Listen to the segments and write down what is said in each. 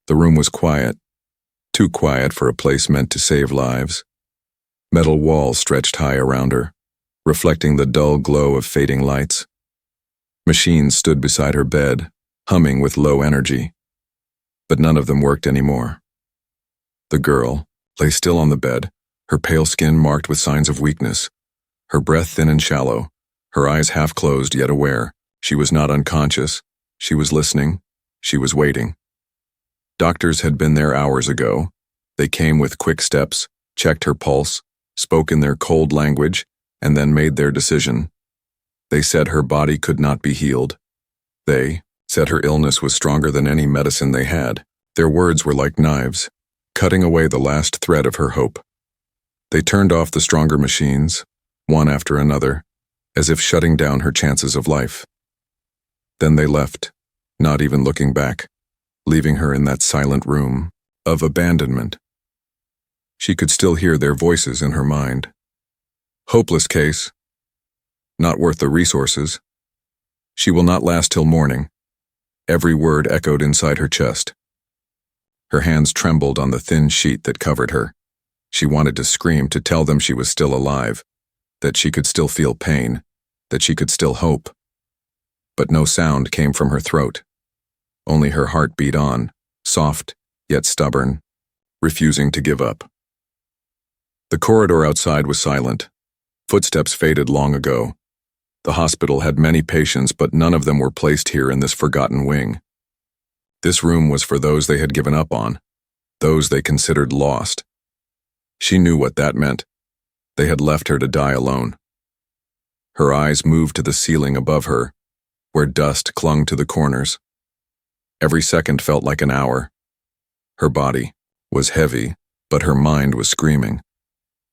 The room was quiet, too quiet for a place meant to save lives. Metal walls stretched high around her, reflecting the dull glow of fading lights. Machines stood beside her bed, humming with low energy, but none of them worked anymore. The girl lay still on the bed, her pale skin marked with signs of weakness, her breath thin and shallow, her eyes half closed yet aware. She was not unconscious. She was listening. She was waiting. Doctors had been there hours ago. They came with quick steps, checked her pulse, spoke in their cold language, and then made their decision. They said her body could not be healed. They said her illness was stronger than any medicine they had. Their words were like knives, cutting away the last thread of her hope. They turned off the stronger machines, one after another, as if shutting down her chances of life. Then they left, not even looking back, leaving her in that silent room of abandonment. She could still hear their voices in her mind. Hopeless case. Not worth the resources. She will not last till morning. Every word echoed inside her chest. Her hands trembled on the thin sheet that covered her. She wanted to scream, to tell them she was still alive, that she could still feel pain, that she could still hope. But no sound came from her throat. Only her heart beat on, soft yet stubborn, refusing to give up. The corridor outside was silent. Footsteps faded long ago. The hospital had many patients, but none of them were placed here in this forgotten wing. This room was for those they had given up on, those they considered lost. She knew what that meant. They had left her to die alone. Her eyes moved to the ceiling above her, where dust clung to the corners. Every second felt like an hour. Her body was heavy, but her mind was screaming.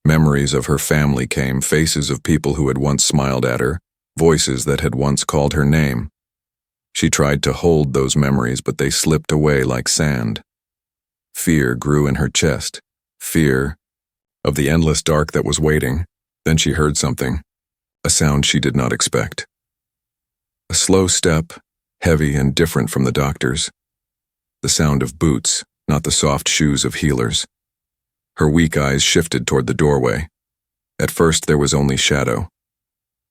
Memories of her family came, faces of people who had once smiled at her, voices that had once called her name. She tried to hold those memories, but they slipped away like sand. Fear grew in her chest, fear of the endless dark that was waiting. Then she heard something, a sound she did not expect. A slow step, heavy and different from the doctor's. The sound of boots, not the soft shoes of healers. Her weak eyes shifted toward the doorway. At first there was only shadow.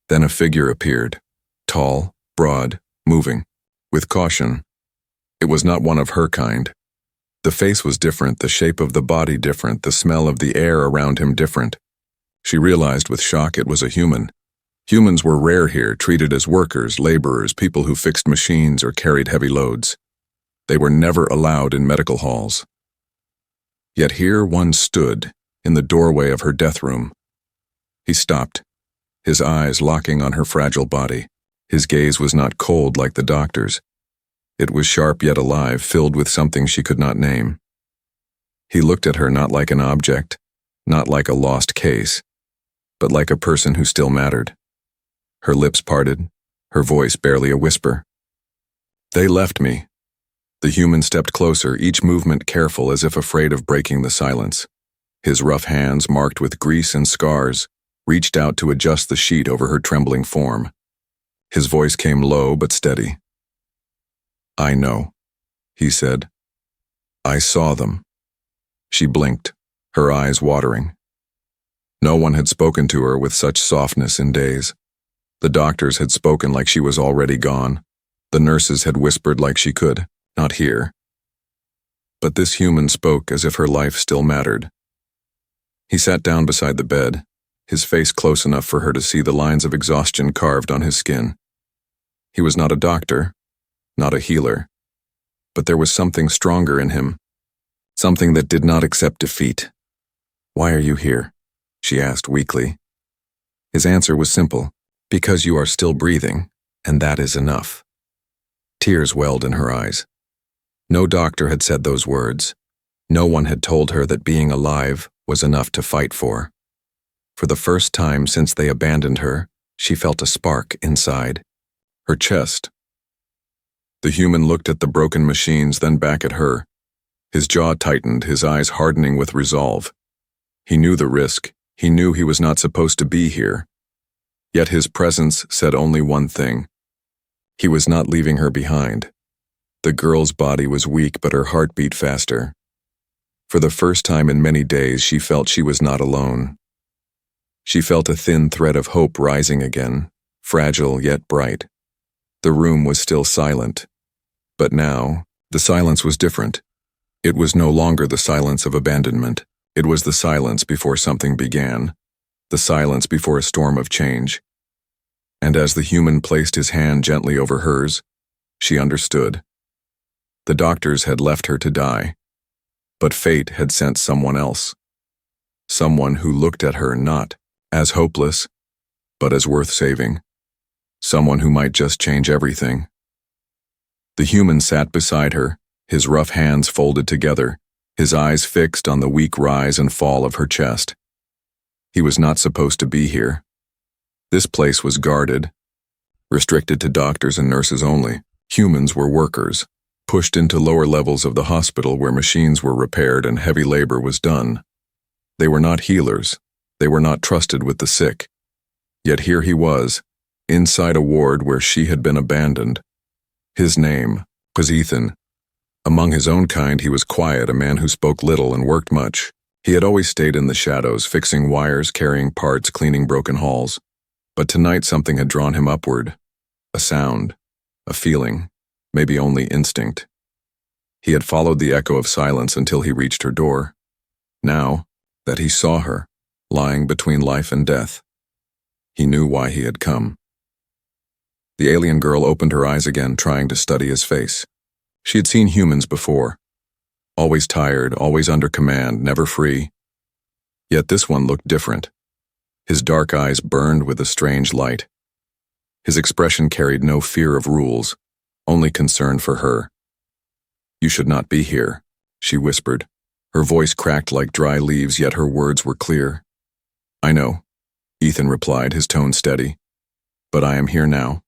Then a figure appeared, tall, broad, moving, with caution. It was not one of her kind. The face was different, the shape of the body different, the smell of the air around him different. She realized with shock it was a human. Humans were rare here, treated as workers, laborers, people who fixed machines or carried heavy loads. They were never allowed in medical halls. Yet here one stood, in the doorway of her death room. He stopped, his eyes locking on her fragile body. His gaze was not cold like the doctor's. It was sharp yet alive, filled with something she could not name. He looked at her not like an object, not like a lost case, but like a person who still mattered. Her lips parted, her voice barely a whisper. "They left me." The human stepped closer, each movement careful as if afraid of breaking the silence. His rough hands, marked with grease and scars, reached out to adjust the sheet over her trembling form. His voice came low but steady. "I know," he said. "I saw them." She blinked, her eyes watering. No one had spoken to her with such softness in days. The doctors had spoken like she was already gone. The nurses had whispered like she could not hear. But this human spoke as if her life still mattered. He sat down beside the bed, his face close enough for her to see the lines of exhaustion carved on his skin. He was not a doctor, not a healer, but there was something stronger in him, something that did not accept defeat. "Why are you here?" she asked weakly. His answer was simple: "Because you are still breathing, and that is enough." Tears welled in her eyes. No doctor had said those words. No one had told her that being alive was enough to fight for. For the first time since they abandoned her, she felt a spark inside her chest. The human looked at the broken machines, then back at her. His jaw tightened, his eyes hardening with resolve. He knew the risk. He knew he was not supposed to be here. Yet his presence said only one thing. He was not leaving her behind. The girl's body was weak, but her heart beat faster. For the first time in many days, she felt she was not alone. She felt a thin thread of hope rising again, fragile yet bright. The room was still silent. But now, the silence was different. It was no longer the silence of abandonment. It was the silence before something began, the silence before a storm of change. And as the human placed his hand gently over hers, she understood. The doctors had left her to die, but fate had sent someone else. Someone who looked at her not as hopeless, but as worth saving. Someone who might just change everything. The human sat beside her, his rough hands folded together, his eyes fixed on the weak rise and fall of her chest. He was not supposed to be here. This place was guarded, restricted to doctors and nurses only. Humans were workers, pushed into lower levels of the hospital where machines were repaired and heavy labor was done. They were not healers. They were not trusted with the sick. Yet here he was, inside a ward where she had been abandoned. His name was Ethan. Among his own kind, he was quiet, a man who spoke little and worked much. He had always stayed in the shadows, fixing wires, carrying parts, cleaning broken halls. But tonight something had drawn him upward. A sound, a feeling, maybe only instinct. He had followed the echo of silence until he reached her door. Now that he saw her, lying between life and death, he knew why he had come. The alien girl opened her eyes again, trying to study his face. She had seen humans before. Always tired, always under command, never free. Yet this one looked different. His dark eyes burned with a strange light. His expression carried no fear of rules, only concern for her. "You should not be here," she whispered. Her voice cracked like dry leaves, yet her words were clear. "I know," Ethan replied, his tone steady. "But I am here now."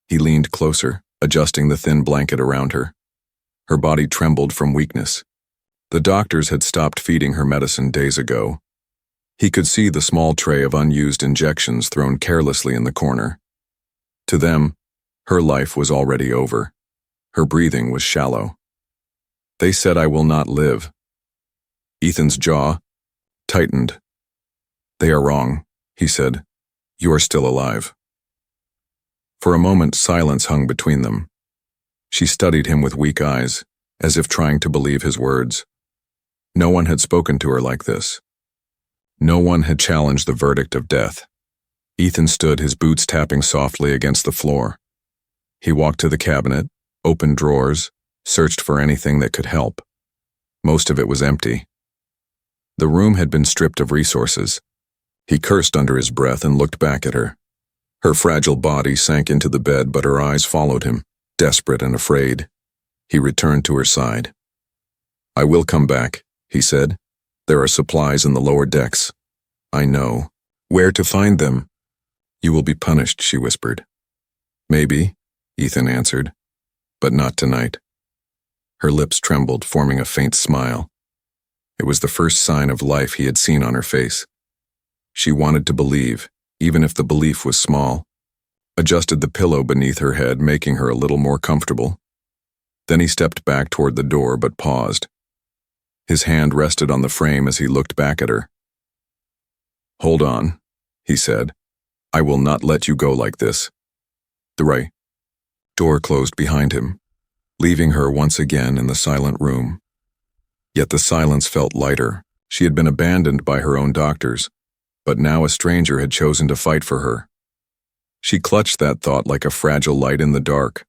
He leaned closer, adjusting the thin blanket around her. Her body trembled from weakness. The doctors had stopped feeding her medicine days ago. He could see the small tray of unused injections thrown carelessly in the corner. To them, her life was already over. Her breathing was shallow. "They said I will not live." Ethan's jaw tightened. "They are wrong," he said. "You are still alive." For a moment, silence hung between them. She studied him with weak eyes, as if trying to believe his words. No one had spoken to her like this. No one had challenged the verdict of death. Ethan stood, his boots tapping softly against the floor. He walked to the cabinet, opened drawers, searched for anything that could help. Most of it was empty. The room had been stripped of resources. He cursed under his breath and looked back at her. Her fragile body sank into the bed, but her eyes followed him, desperate and afraid. He returned to her side. "I will come back," he said. "There are supplies in the lower decks." "I know. Where to find them?" "You will be punished," she whispered. "Maybe," Ethan answered, "but not tonight." Her lips trembled, forming a faint smile. It was the first sign of life he had seen on her face. She wanted to believe, even if the belief was small. Adjusted the pillow beneath her head, making her a little more comfortable. Then he stepped back toward the door, but paused. His hand rested on the frame as he looked back at her. "Hold on," he said. "I will not let you go like this." The door closed behind him, leaving her once again in the silent room. Yet the silence felt lighter. She had been abandoned by her own doctors, but now a stranger had chosen to fight for her. She clutched that thought like a fragile light in the dark.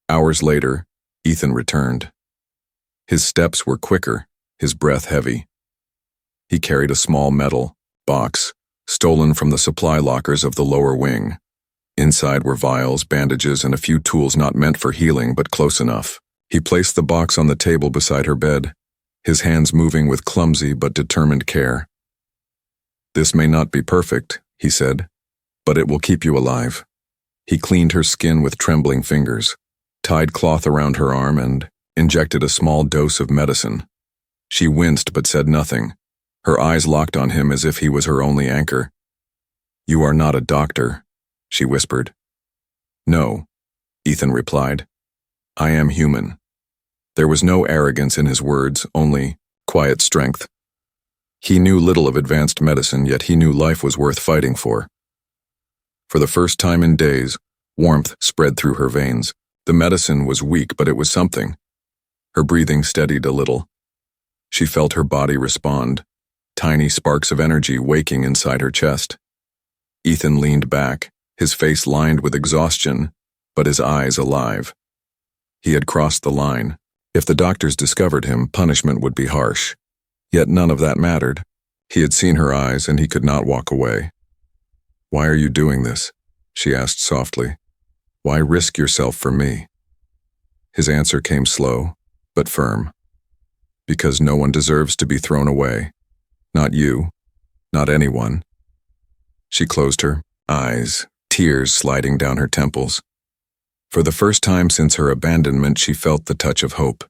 Hours later, Ethan returned. His steps were quicker, his breath heavy. He carried a small metal box, stolen from the supply lockers of the lower wing. Inside were vials, bandages, and a few tools not meant for healing, but close enough. He placed the box on the table beside her bed, his hands moving with clumsy but determined care. "This may not be perfect," he said, "but it will keep you alive." He cleaned her skin with trembling fingers, tied cloth around her arm, and injected a small dose of medicine. She winced but said nothing, her eyes locked on him as if he was her only anchor. "You are not a doctor," she whispered. "No," Ethan replied. I am human. There was no arrogance in his words, only quiet strength. He knew little of advanced medicine, yet he knew life was worth fighting for. For the first time in days, warmth spread through her veins. The medicine was weak, but it was something. Her breathing steadied a little. She felt her body respond, tiny sparks of energy waking inside her chest. Ethan leaned back, his face lined with exhaustion, but his eyes alive. He had crossed the line. If the doctors discovered him, punishment would be harsh. Yet none of that mattered. He had seen her eyes, and he could not walk away. "Why are you doing this?" she asked softly. "Why risk yourself for me?" His answer came slow, but firm. "Because no one deserves to be thrown away. Not you. Not anyone." She closed her eyes, tears sliding down her temples. For the first time since her abandonment, she felt the touch of hope.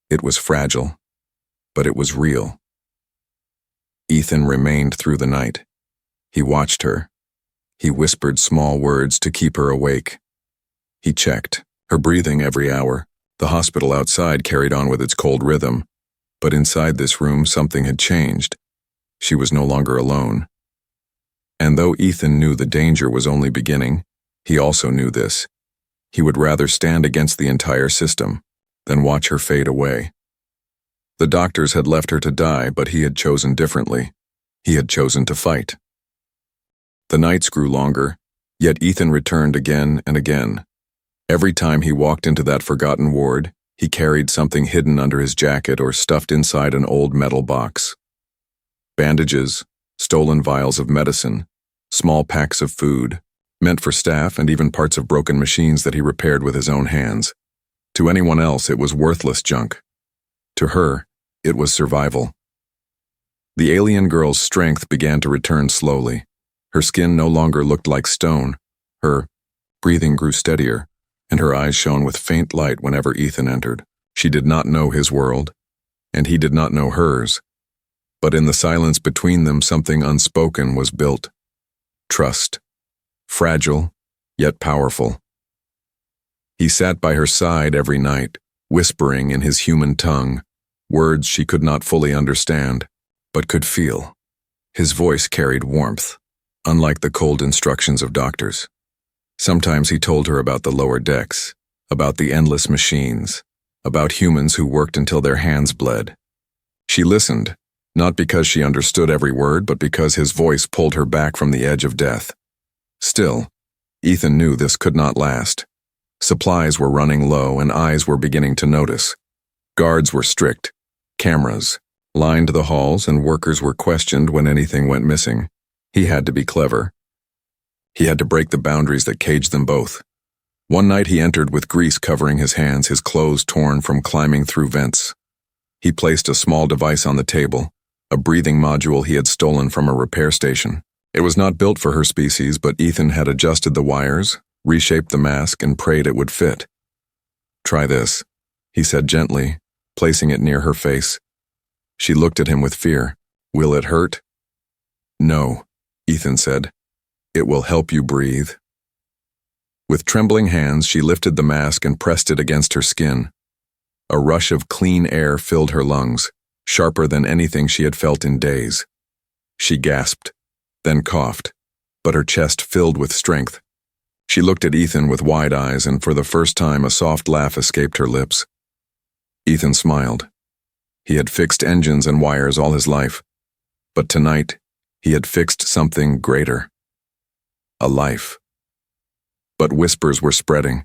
It was fragile, but it was real. Ethan remained through the night. He watched her. He whispered small words to keep her awake. He checked her breathing every hour. The hospital outside carried on with its cold rhythm, but inside this room something had changed. She was no longer alone. And though Ethan knew the danger was only beginning, he also knew this. He would rather stand against the entire system than watch her fade away. The doctors had left her to die, but he had chosen differently. He had chosen to fight. The nights grew longer, yet Ethan returned again and again. Every time he walked into that forgotten ward, he carried something hidden under his jacket or stuffed inside an old metal box. Bandages, stolen vials of medicine, small packs of food, meant for staff, and even parts of broken machines that he repaired with his own hands. To anyone else, it was worthless junk. To her, it was survival. The alien girl's strength began to return slowly. Her skin no longer looked like stone. Her breathing grew steadier, and her eyes shone with faint light whenever Ethan entered. She did not know his world, and he did not know hers. But in the silence between them, something unspoken was built. Trust. Fragile, yet powerful. He sat by her side every night, whispering in his human tongue, words she could not fully understand, but could feel. His voice carried warmth, unlike the cold instructions of doctors. Sometimes he told her about the lower decks, about the endless machines, about humans who worked until their hands bled. She listened, not because she understood every word, but because his voice pulled her back from the edge of death. Still, Ethan knew this could not last. Supplies were running low, and eyes were beginning to notice. Guards were strict. Cameras lined the halls, and workers were questioned when anything went missing. He had to be clever. He had to break the boundaries that caged them both. One night he entered with grease covering his hands, his clothes torn from climbing through vents. He placed a small device on the table, a breathing module he had stolen from a repair station. It was not built for her species, but Ethan had adjusted the wires, reshaped the mask, and prayed it would fit. "Try this," he said gently, placing it near her face. She looked at him with fear. "Will it hurt?" "No," Ethan said. "It will help you breathe." With trembling hands, she lifted the mask and pressed it against her skin. A rush of clean air filled her lungs, sharper than anything she had felt in days. She gasped, then coughed, but her chest filled with strength. She looked at Ethan with wide eyes, and for the first time a soft laugh escaped her lips. Ethan smiled. He had fixed engines and wires all his life, but tonight he had fixed something greater. A life. But whispers were spreading.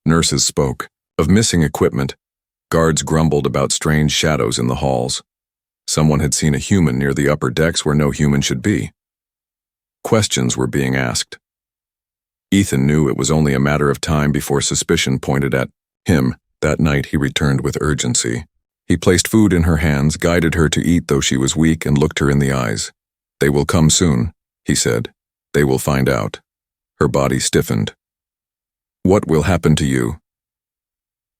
Nurses spoke of missing equipment. Guards grumbled about strange shadows in the halls. Someone had seen a human near the upper decks where no human should be. Questions were being asked. Ethan knew it was only a matter of time before suspicion pointed at him. That night he returned with urgency. He placed food in her hands, guided her to eat though she was weak, and looked her in the eyes. "They will come soon," he said. "They will find out." Her body stiffened. "What will happen to you?"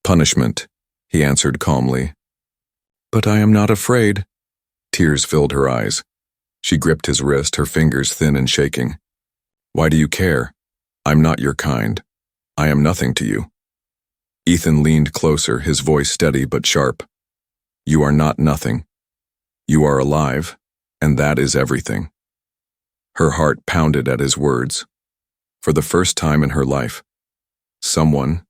"Punishment," he answered calmly. "But I am not afraid." Tears filled her eyes. She gripped his wrist, her fingers thin and shaking. "Why do you care? I'm not your kind. I am nothing to you." Ethan leaned closer, his voice steady but sharp. You are not nothing. You are alive, and that is everything. Her heart pounded at his words. For the first time in her life, someone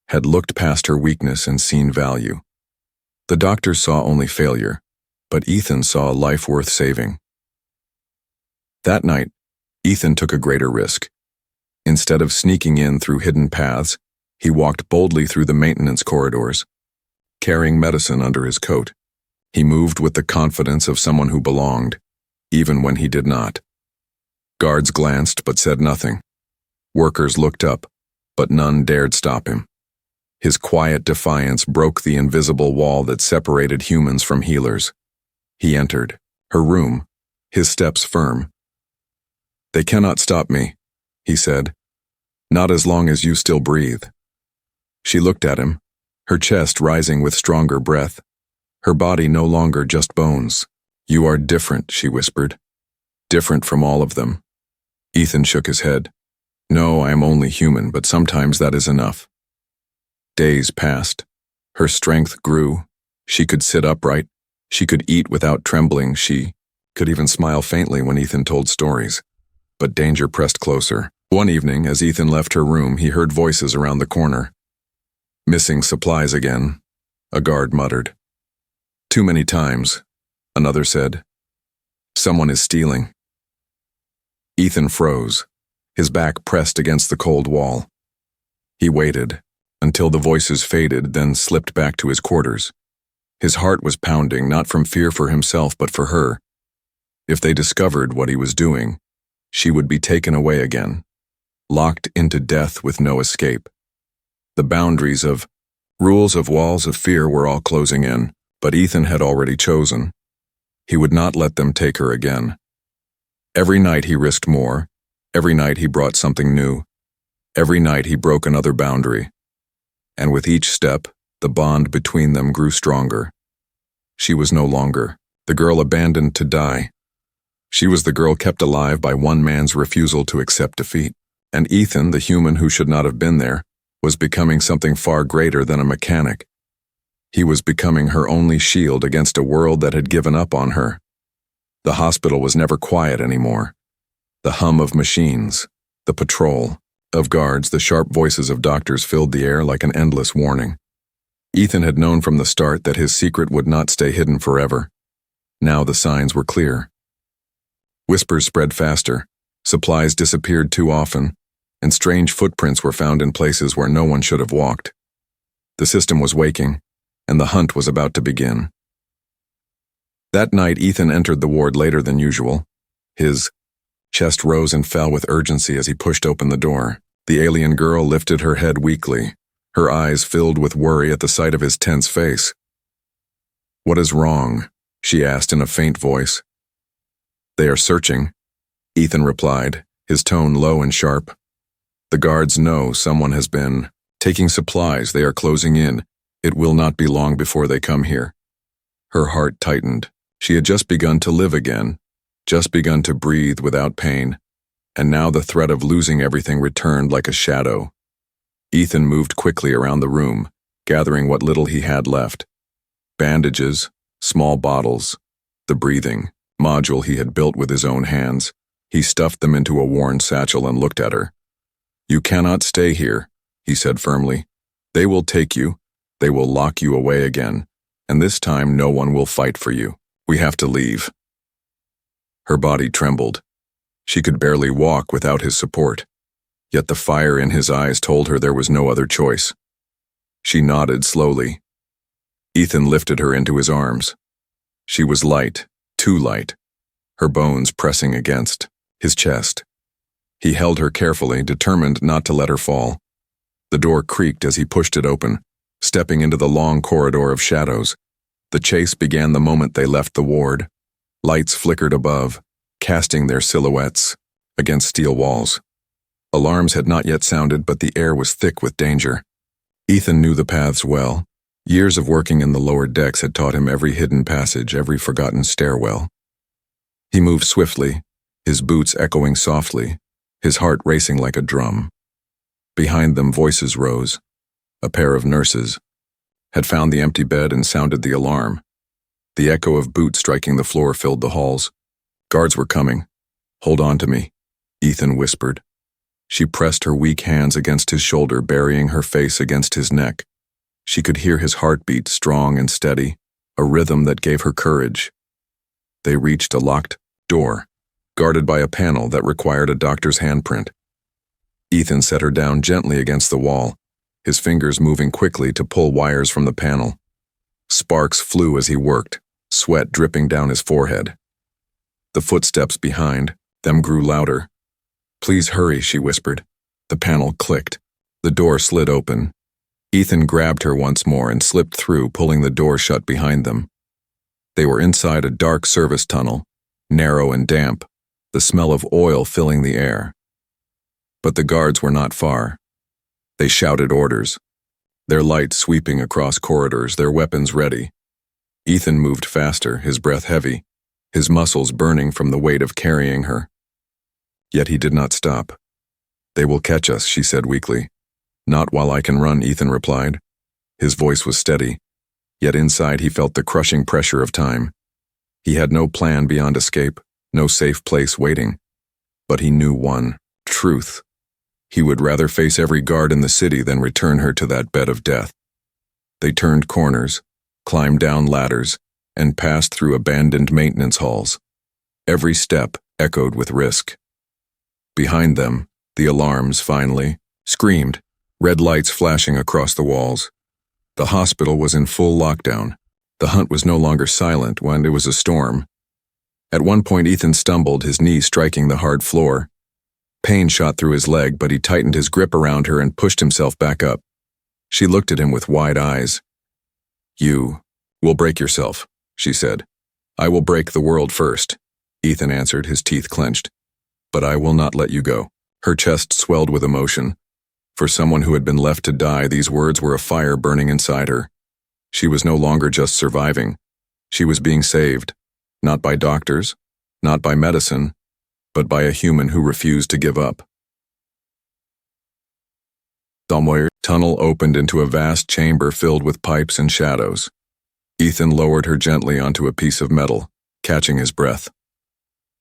had looked past her weakness and seen value. The doctors saw only failure, but Ethan saw a life worth saving. That night, Ethan took a greater risk. Instead of sneaking in through hidden paths, he walked boldly through the maintenance corridors, carrying medicine under his coat. He moved with the confidence of someone who belonged, even when he did not. Guards glanced but said nothing. Workers looked up, but none dared stop him. His quiet defiance broke the invisible wall that separated humans from healers. He entered her room, his steps firm. They cannot stop me, he said. Not as long as you still breathe. She looked at him, her chest rising with stronger breath, her body no longer just bones. You are different, she whispered. Different from all of them. Ethan shook his head. No, I am only human, but sometimes that is enough. Days passed. Her strength grew. She could sit upright. She could eat without trembling. She could even smile faintly when Ethan told stories. But danger pressed closer. One evening, as Ethan left her room, he heard voices around the corner. Missing supplies again, a guard muttered. Too many times, another said. Someone is stealing. Ethan froze, his back pressed against the cold wall. He waited until the voices faded, then slipped back to his quarters. His heart was pounding, not from fear for himself, but for her. If they discovered what he was doing, she would be taken away again, locked into death with no escape. The boundaries of rules of walls of fear were all closing in, but Ethan had already chosen. He would not let them take her again. Every night he risked more. Every night he brought something new. Every night he broke another boundary. And with each step, the bond between them grew stronger. She was no longer the girl abandoned to die. She was the girl kept alive by one man's refusal to accept defeat. And Ethan, the human who should not have been there, was becoming something far greater than a mechanic. He was becoming her only shield against a world that had given up on her. The hospital was never quiet anymore. The hum of machines, the patrol of guards, the sharp voices of doctors filled the air like an endless warning. Ethan had known from the start that his secret would not stay hidden forever. Now the signs were clear. Whispers spread faster, supplies disappeared too often, and strange footprints were found in places where no one should have walked. The system was waking, and the hunt was about to begin. That night, Ethan entered the ward later than usual. His chest rose and fell with urgency as he pushed open the door. The alien girl lifted her head weakly, her eyes filled with worry at the sight of his tense face. What is wrong? She asked in a faint voice. They are searching, Ethan replied, his tone low and sharp. The guards know someone has been taking supplies. They are closing in. It will not be long before they come here. Her heart tightened. She had just begun to live again, just begun to breathe without pain, and now the threat of losing everything returned like a shadow. Ethan moved quickly around the room, gathering what little he had left. Bandages, small bottles, the breathing module he had built with his own hands. He stuffed them into a worn satchel and looked at her. You cannot stay here, he said firmly. They will take you. They will lock you away again, and this time no one will fight for you. We have to leave. Her body trembled. She could barely walk without his support, yet the fire in his eyes told her there was no other choice. She nodded slowly. Ethan lifted her into his arms. She was light, too light, her bones pressing against his chest. He held her carefully, determined not to let her fall. The door creaked as he pushed it open, stepping into the long corridor of shadows. The chase began the moment they left the ward. Lights flickered above, casting their silhouettes against steel walls. Alarms had not yet sounded, but the air was thick with danger. Ethan knew the paths well. Years of working in the lower decks had taught him every hidden passage, every forgotten stairwell. He moved swiftly, his boots echoing softly, his heart racing like a drum. Behind them voices rose, a pair of nurses, had found the empty bed and sounded the alarm. The echo of boots striking the floor filled the halls. Guards were coming. "Hold on to me," Ethan whispered. She pressed her weak hands against his shoulder, burying her face against his neck. She could hear his heartbeat, strong and steady, a rhythm that gave her courage. They reached a locked door, guarded by a panel that required a doctor's handprint. Ethan set her down gently against the wall, his fingers moving quickly to pull wires from the panel. Sparks flew as he worked, sweat dripping down his forehead. The footsteps behind them grew louder. "Please hurry," she whispered. The panel clicked. The door slid open. Ethan grabbed her once more and slipped through, pulling the door shut behind them. They were inside a dark service tunnel, narrow and damp, the smell of oil filling the air. But the guards were not far. They shouted orders, their lights sweeping across corridors, their weapons ready. Ethan moved faster, his breath heavy, his muscles burning from the weight of carrying her. Yet he did not stop. "They will catch us," she said weakly. "Not while I can run," Ethan replied. His voice was steady, yet inside he felt the crushing pressure of time. He had no plan beyond escape, no safe place waiting. But he knew one truth. He would rather face every guard in the city than return her to that bed of death. They turned corners, climbed down ladders, and passed through abandoned maintenance halls. Every step echoed with risk. Behind them, the alarms finally screamed, red lights flashing across the walls. The hospital was in full lockdown. The hunt was no longer silent when it was a storm. At one point, Ethan stumbled, his knee striking the hard floor. Pain shot through his leg, but he tightened his grip around her and pushed himself back up. She looked at him with wide eyes. "You will break yourself," she said. "I will break the world first," Ethan answered, his teeth clenched. "But I will not let you go." Her chest swelled with emotion. For someone who had been left to die, these words were a fire burning inside her. She was no longer just surviving. She was being saved, not by doctors, not by medicine, but by a human who refused to give up. The tunnel opened into a vast chamber filled with pipes and shadows. Ethan lowered her gently onto a piece of metal, catching his breath.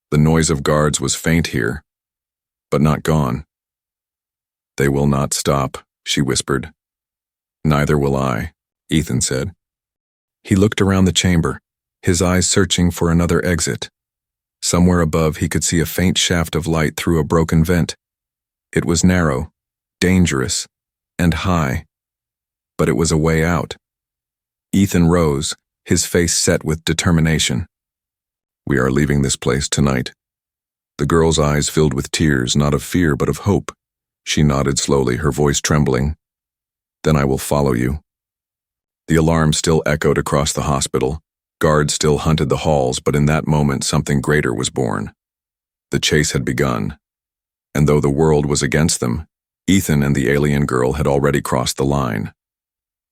The noise of guards was faint here, but not gone. "They will not stop," she whispered. "Neither will I," Ethan said. He looked around the chamber, his eyes searching for another exit. Somewhere above he could see a faint shaft of light through a broken vent. It was narrow, dangerous, and high, but it was a way out. Ethan rose, his face set with determination. "We are leaving this place tonight." The girl's eyes filled with tears, not of fear but of hope. She nodded slowly, her voice trembling. "Then I will follow you." The alarm still echoed across the hospital. Guards still hunted the halls, but in that moment something greater was born. The chase had begun. And though the world was against them, Ethan and the alien girl had already crossed the line.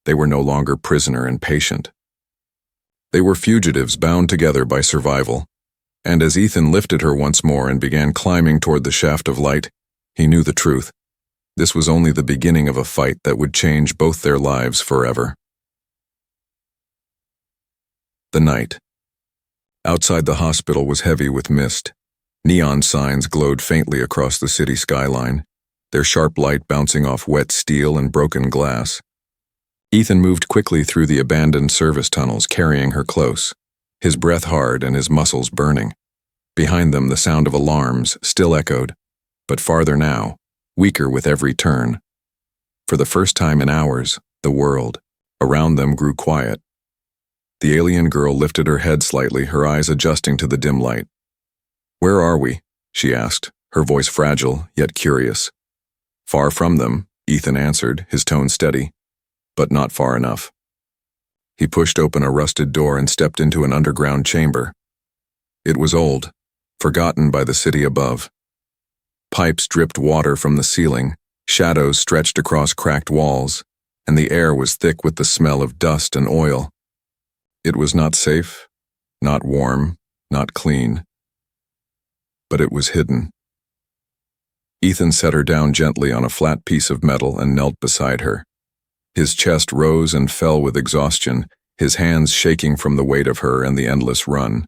They were no longer prisoner and patient. They were fugitives bound together by survival. And as Ethan lifted her once more and began climbing toward the shaft of light, he knew the truth. This was only the beginning of a fight that would change both their lives forever. The night. Outside the hospital was heavy with mist. Neon signs glowed faintly across the city skyline, their sharp light bouncing off wet steel and broken glass. Ethan moved quickly through the abandoned service tunnels, carrying her close, his breath hard and his muscles burning. Behind them, the sound of alarms still echoed, but farther now, weaker with every turn. For the first time in hours, the world around them grew quiet. The alien girl lifted her head slightly, her eyes adjusting to the dim light. "Where are we?" she asked, her voice fragile yet curious. "Far from them," Ethan answered, his tone steady, "but not far enough." He pushed open a rusted door and stepped into an underground chamber. It was old, forgotten by the city above. Pipes dripped water from the ceiling, shadows stretched across cracked walls, and the air was thick with the smell of dust and oil. It was not safe, not warm, not clean, but it was hidden. Ethan set her down gently on a flat piece of metal and knelt beside her. His chest rose and fell with exhaustion, his hands shaking from the weight of her and the endless run.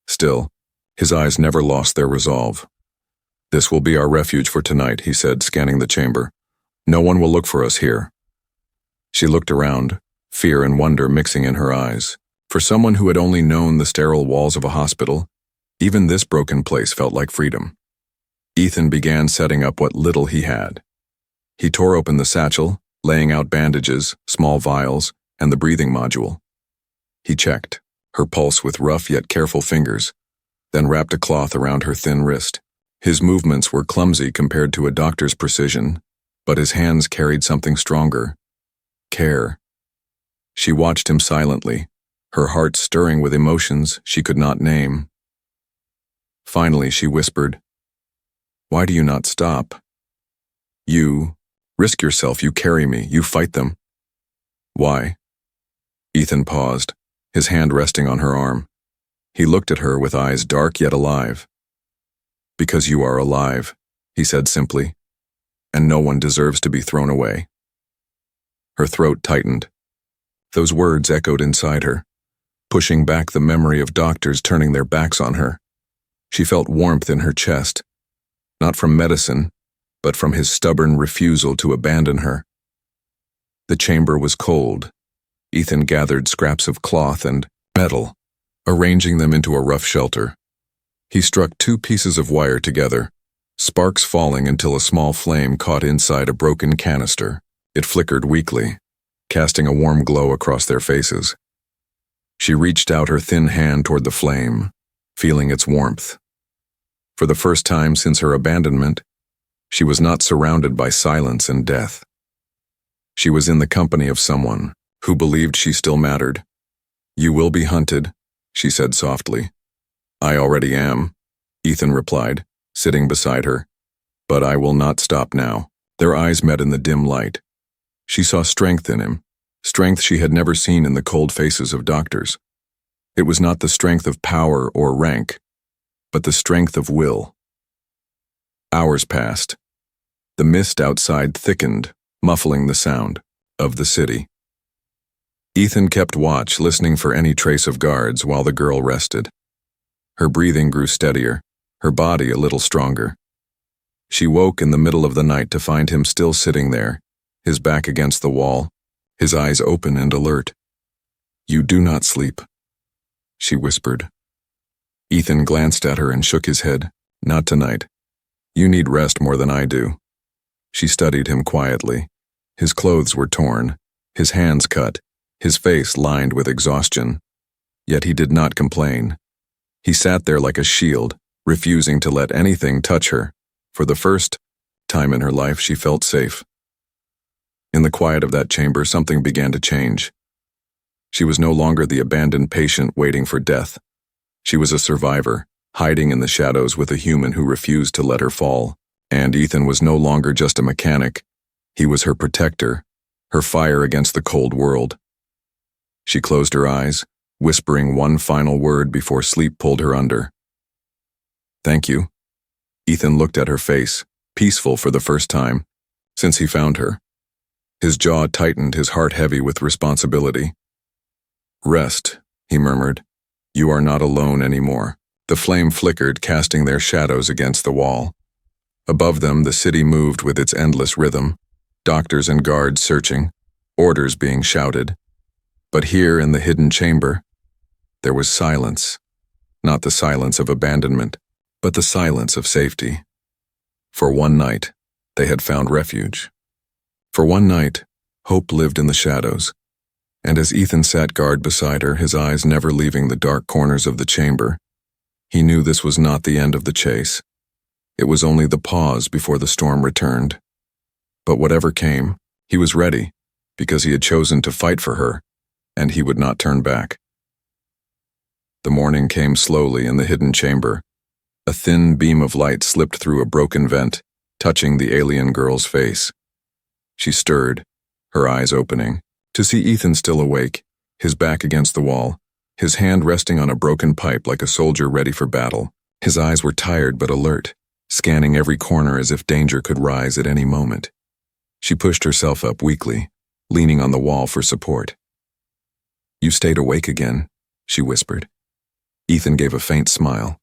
Still, his eyes never lost their resolve. "This will be our refuge for tonight," he said, scanning the chamber. "No one will look for us here." She looked around, fear and wonder mixing in her eyes. For someone who had only known the sterile walls of a hospital, even this broken place felt like freedom. Ethan began setting up what little he had. He tore open the satchel, laying out bandages, small vials, and the breathing module. He checked her pulse with rough yet careful fingers, then wrapped a cloth around her thin wrist. His movements were clumsy compared to a doctor's precision, but his hands carried something stronger: care. She watched him silently, her heart stirring with emotions she could not name. Finally, she whispered, "Why do you not stop? You risk yourself, you carry me, you fight them." "Why?" Ethan paused, his hand resting on her arm. He looked at her with eyes dark yet alive. "Because you are alive," he said simply, "and no one deserves to be thrown away." Her throat tightened. Those words echoed inside her, pushing back the memory of doctors turning their backs on her. She felt warmth in her chest, not from medicine, but from his stubborn refusal to abandon her. The chamber was cold. Ethan gathered scraps of cloth and metal, arranging them into a rough shelter. He struck 2 pieces of wire together, sparks falling until a small flame caught inside a broken canister. It flickered weakly, casting a warm glow across their faces. She reached out her thin hand toward the flame, feeling its warmth. For the first time since her abandonment, she was not surrounded by silence and death. She was in the company of someone who believed she still mattered. "You will be hunted," she said softly. "I already am," Ethan replied, sitting beside her. "But I will not stop now." Their eyes met in the dim light. She saw strength in him, strength she had never seen in the cold faces of doctors. It was not the strength of power or rank, but the strength of will. Hours passed. The mist outside thickened, muffling the sound of the city. Ethan kept watch, listening for any trace of guards while the girl rested. Her breathing grew steadier, her body a little stronger. She woke in the middle of the night to find him still sitting there, his back against the wall, his eyes open and alert. "You do not sleep," she whispered. Ethan glanced at her and shook his head. "Not tonight. You need rest more than I do." She studied him quietly. His clothes were torn, his hands cut, his face lined with exhaustion. Yet he did not complain. He sat there like a shield, refusing to let anything touch her. For the first time in her life, she felt safe. In the quiet of that chamber, something began to change. She was no longer the abandoned patient waiting for death. She was a survivor, hiding in the shadows with a human who refused to let her fall. And Ethan was no longer just a mechanic. He was her protector, her fire against the cold world. She closed her eyes, whispering one final word before sleep pulled her under. "Thank you." Ethan looked at her face, peaceful for the first time since he found her. His jaw tightened, his heart heavy with responsibility. "Rest," he murmured. "You are not alone anymore." The flame flickered, casting their shadows against the wall. Above them, the city moved with its endless rhythm, doctors and guards searching, orders being shouted. But here in the hidden chamber, there was silence. Not the silence of abandonment, but the silence of safety. For one night, they had found refuge. For one night, hope lived in the shadows. And as Ethan sat guard beside her, his eyes never leaving the dark corners of the chamber, he knew this was not the end of the chase. It was only the pause before the storm returned. But whatever came, he was ready, because he had chosen to fight for her, and he would not turn back. The morning came slowly in the hidden chamber. A thin beam of light slipped through a broken vent, touching the alien girl's face. She stirred, her eyes opening, to see Ethan still awake, his back against the wall, his hand resting on a broken pipe like a soldier ready for battle. His eyes were tired but alert, scanning every corner as if danger could rise at any moment. She pushed herself up weakly, leaning on the wall for support. "You stayed awake again," she whispered. Ethan gave a faint smile.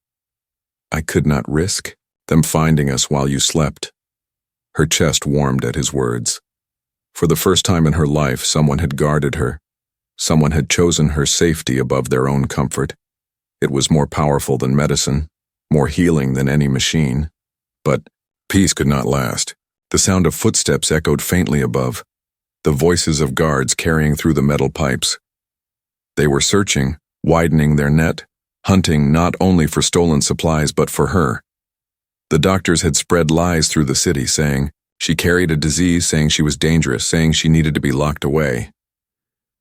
"I could not risk them finding us while you slept." Her chest warmed at his words. For the first time in her life, someone had guarded her. Someone had chosen her safety above their own comfort. It was more powerful than medicine, more healing than any machine. But peace could not last. The sound of footsteps echoed faintly above, the voices of guards carrying through the metal pipes. They were searching, widening their net, hunting not only for stolen supplies but for her. The doctors had spread lies through the city, saying she carried a disease, saying she was dangerous, saying she needed to be locked away.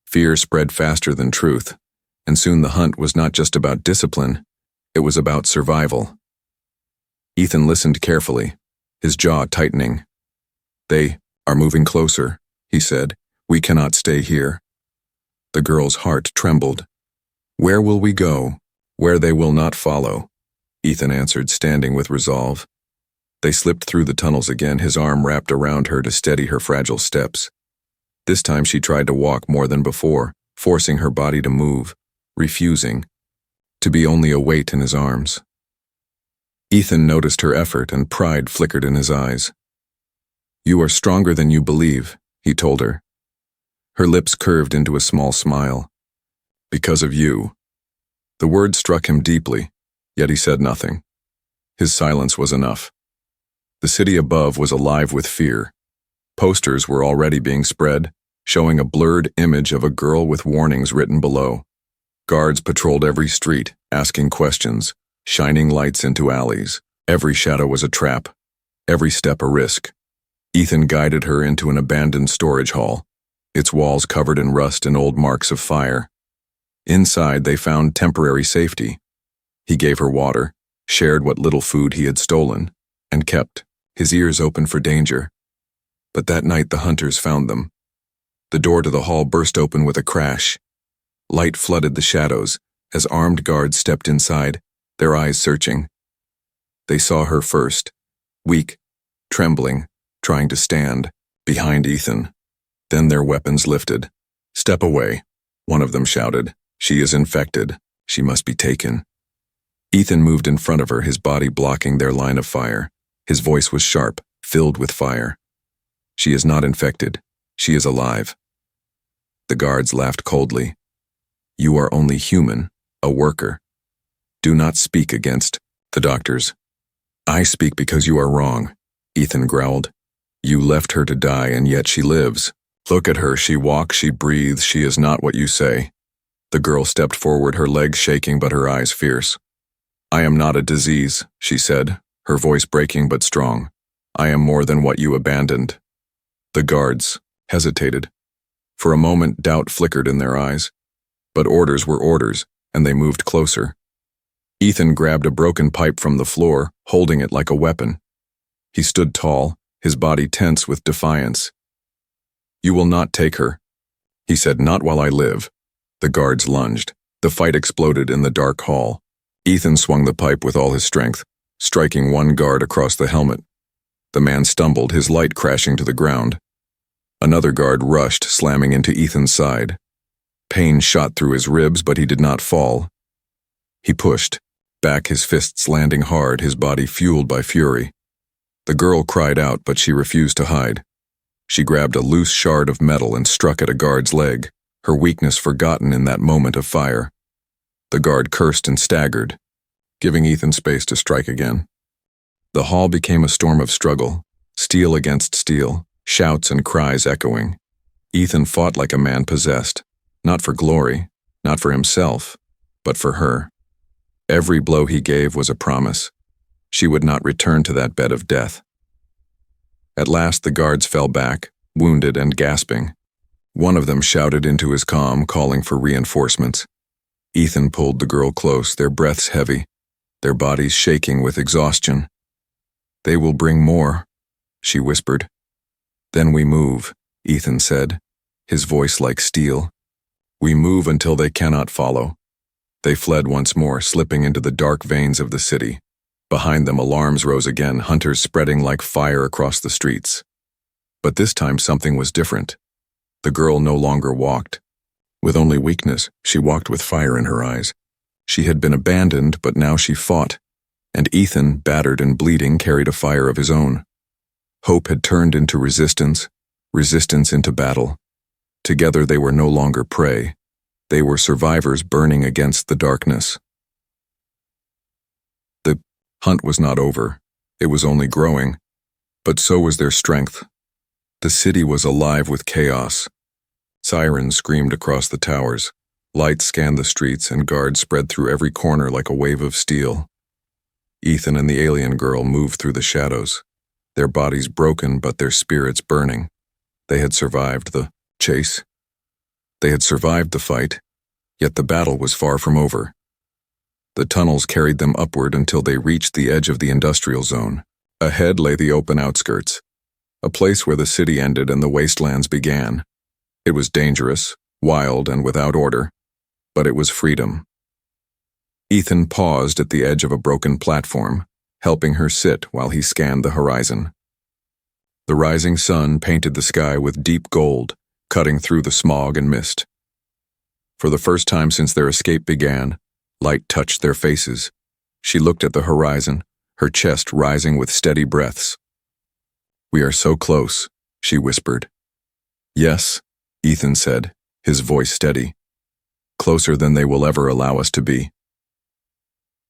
Fear spread faster than truth, and soon the hunt was not just about discipline, it was about survival. Ethan listened carefully, his jaw tightening. "They are moving closer," he said. "We cannot stay here." The girl's heart trembled. "Where will we go? Where they will not follow," Ethan answered, standing with resolve. They slipped through the tunnels again, his arm wrapped around her to steady her fragile steps. This time she tried to walk more than before, forcing her body to move, refusing to be only a weight in his arms. Ethan noticed her effort, and pride flickered in his eyes. "You are stronger than you believe," he told her. Her lips curved into a small smile. "Because of you." The word struck him deeply, yet he said nothing. His silence was enough. The city above was alive with fear. Posters were already being spread, showing a blurred image of a girl with warnings written below. Guards patrolled every street, asking questions, shining lights into alleys. Every shadow was a trap, every step a risk. Ethan guided her into an abandoned storage hall, its walls covered in rust and old marks of fire. Inside, they found temporary safety. He gave her water, shared what little food he had stolen, and kept his ears open for danger. But that night the hunters found them. The door to the hall burst open with a crash. Light flooded the shadows as armed guards stepped inside, their eyes searching. They saw her first, weak, trembling, trying to stand, behind Ethan. Then their weapons lifted. "Step away," one of them shouted. "She is infected. She must be taken." Ethan moved in front of her, his body blocking their line of fire. His voice was sharp, filled with fire. "She is not infected. She is alive." The guards laughed coldly. "You are only human, a worker. Do not speak against the doctors." "I speak because you are wrong," Ethan growled. "You left her to die, and yet she lives. Look at her, she walks, she breathes, she is not what you say." The girl stepped forward, her legs shaking but her eyes fierce. "I am not a disease," she said, her voice breaking but strong. "I am more than what you abandoned." The guards hesitated. For a moment, doubt flickered in their eyes. But orders were orders, and they moved closer. Ethan grabbed a broken pipe from the floor, holding it like a weapon. He stood tall, his body tense with defiance. "You will not take her," he said. "Not while I live." The guards lunged. The fight exploded in the dark hall. Ethan swung the pipe with all his strength, striking one guard across the helmet. The man stumbled, his light crashing to the ground. Another guard rushed, slamming into Ethan's side. Pain shot through his ribs, but he did not fall. He pushed, back, his fists landing hard, his body fueled by fury. The girl cried out, but she refused to hide. She grabbed a loose shard of metal and struck at a guard's leg, her weakness forgotten in that moment of fire. The guard cursed and staggered, giving Ethan space to strike again. The hall became a storm of struggle, steel against steel, shouts and cries echoing. Ethan fought like a man possessed, not for glory, not for himself, but for her. Every blow he gave was a promise. She would not return to that bed of death. At last the guards fell back, wounded and gasping. One of them shouted into his comm, calling for reinforcements. Ethan pulled the girl close, their breaths heavy, their bodies shaking with exhaustion. "They will bring more," she whispered. "Then we move," Ethan said, his voice like steel. "We move until they cannot follow." They fled once more, slipping into the dark veins of the city. Behind them, alarms rose again, hunters spreading like fire across the streets. But this time something was different. The girl no longer walked with only weakness, she walked with fire in her eyes. She had been abandoned, but now she fought, and Ethan, battered and bleeding, carried a fire of his own. Hope had turned into resistance, resistance into battle. Together they were no longer prey. They were survivors burning against the darkness. The hunt was not over. It was only growing, but so was their strength. The city was alive with chaos. Sirens screamed across the towers, lights scanned the streets, and guards spread through every corner like a wave of steel. Ethan and the alien girl moved through the shadows, their bodies broken but their spirits burning. They had survived the chase. They had survived the fight, yet the battle was far from over. The tunnels carried them upward until they reached the edge of the industrial zone. Ahead lay the open outskirts, a place where the city ended and the wastelands began. It was dangerous, wild, and without order, but it was freedom. Ethan paused at the edge of a broken platform, helping her sit while he scanned the horizon. The rising sun painted the sky with deep gold, cutting through the smog and mist. For the first time since their escape began, light touched their faces. She looked at the horizon, her chest rising with steady breaths. "We are so close," she whispered. "Yes," Ethan said, his voice steady. "Closer than they will ever allow us to be."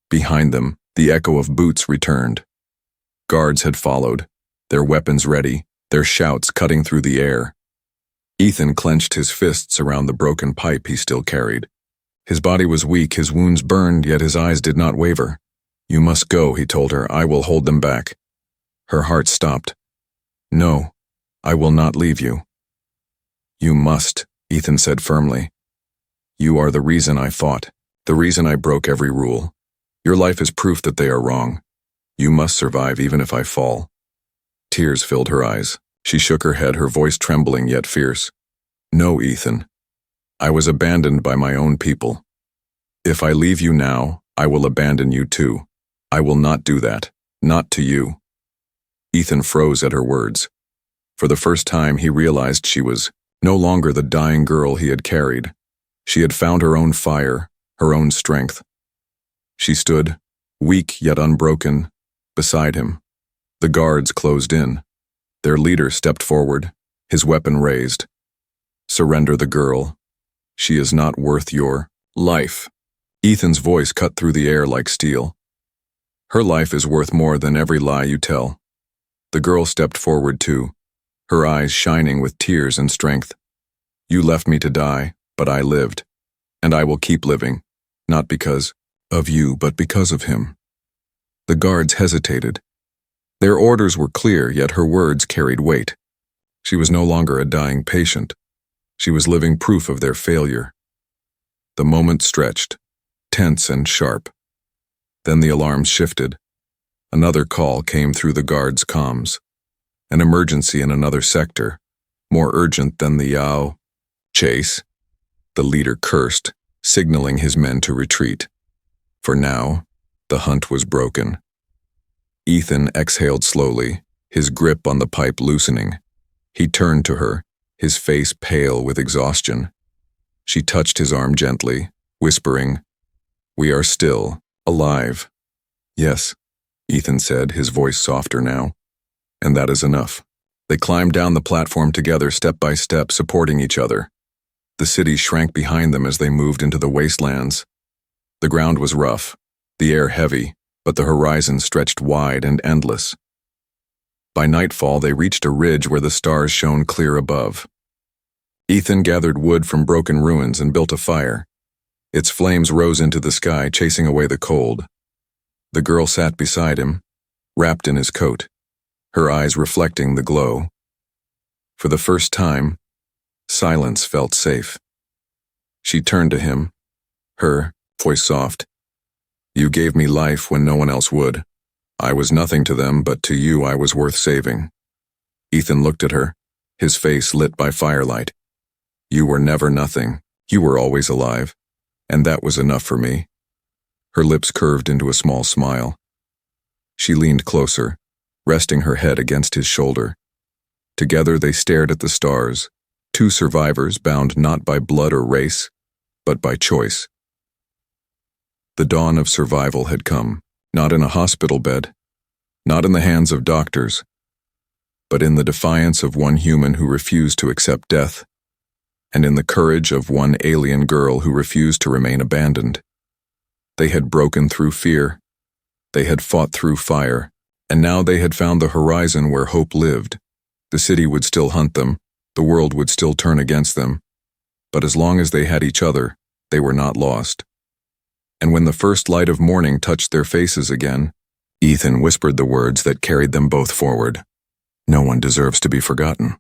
Behind them, the echo of boots returned. Guards had followed, their weapons ready, their shouts cutting through the air. Ethan clenched his fists around the broken pipe he still carried. His body was weak, his wounds burned, yet his eyes did not waver. "You must go," he told her. "I will hold them back." Her heart stopped. "No, I will not leave you." "You must," Ethan said firmly. "You are the reason I fought, the reason I broke every rule. Your life is proof that they are wrong. You must survive even if I fall." Tears filled her eyes. She shook her head, her voice trembling yet fierce. "No, Ethan. I was abandoned by my own people. If I leave you now, I will abandon you too. I will not do that, not to you." Ethan froze at her words. For the first time, he realized she was no longer the dying girl he had carried. She had found her own fire, her own strength. She stood, weak yet unbroken, beside him. The guards closed in. Their leader stepped forward, his weapon raised. "Surrender the girl. She is not worth your life." Ethan's voice cut through the air like steel. "Her life is worth more than every lie you tell." The girl stepped forward too, her eyes shining with tears and strength. "You left me to die, but I lived. And I will keep living, not because of you, but because of him." The guards hesitated. Their orders were clear, yet her words carried weight. She was no longer a dying patient. She was living proof of their failure. The moment stretched, tense and sharp. Then the alarms shifted. Another call came through the guards' comms. An emergency in another sector, more urgent than the chase. The leader cursed, signaling his men to retreat. For now, the hunt was broken. Ethan exhaled slowly, his grip on the pipe loosening. He turned to her, his face pale with exhaustion. She touched his arm gently, whispering, "We are still alive." "Yes," Ethan said, his voice softer now. "And that is enough." They climbed down the platform together, step by step, supporting each other. The city shrank behind them as they moved into the wastelands. The ground was rough, the air heavy, but the horizon stretched wide and endless. By nightfall, they reached a ridge where the stars shone clear above. Ethan gathered wood from broken ruins and built a fire. Its flames rose into the sky, chasing away the cold. The girl sat beside him, wrapped in his coat, her eyes reflecting the glow. For the first time, silence felt safe. She turned to him, her voice soft. "You gave me life when no one else would. I was nothing to them, but to you I was worth saving." Ethan looked at her, his face lit by firelight. "You were never nothing. You were always alive. And that was enough for me." Her lips curved into a small smile. She leaned closer, resting her head against his shoulder. Together they stared at the stars, two survivors bound not by blood or race, but by choice. The dawn of survival had come, not in a hospital bed, not in the hands of doctors, but in the defiance of one human who refused to accept death, and in the courage of one alien girl who refused to remain abandoned. They had broken through fear, they had fought through fire, and now they had found the horizon where hope lived. The city would still hunt them, the world would still turn against them, but as long as they had each other, they were not lost. And when the first light of morning touched their faces again, Ethan whispered the words that carried them both forward. No one deserves to be forgotten.